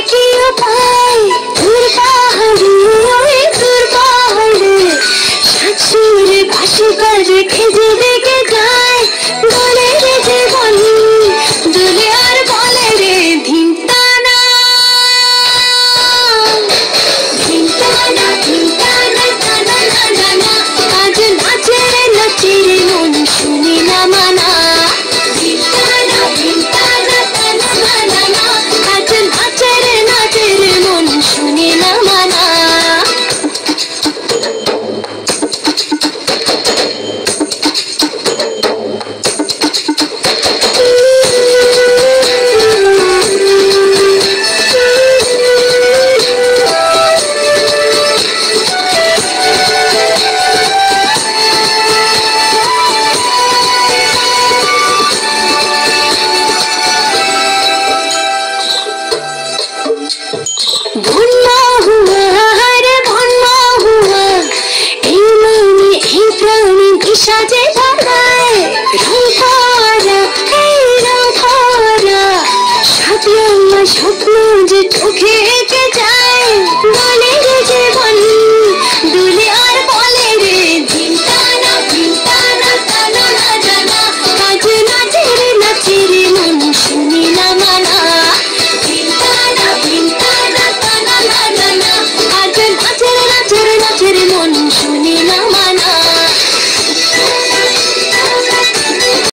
কি উপায় দূর পাহাড়ে ওই দূর পাহাড়ে শাশুড়ি বাসি করে খেজে দেখে যায় বলে রে যে বলি দুলে আর বলে রে ধিনতানা ধিনতানা ধিনতানা তানা না না আজ নাচে রে মন শুনে না মানা ধিনতানা ধিনতানা তানা না না আজ নাচে রে মন শুনে না মানা সাজে ঢাকায় রং করা এই রং করা সাথে আমার স্বপ্ন যে চোখে এঁকে যায়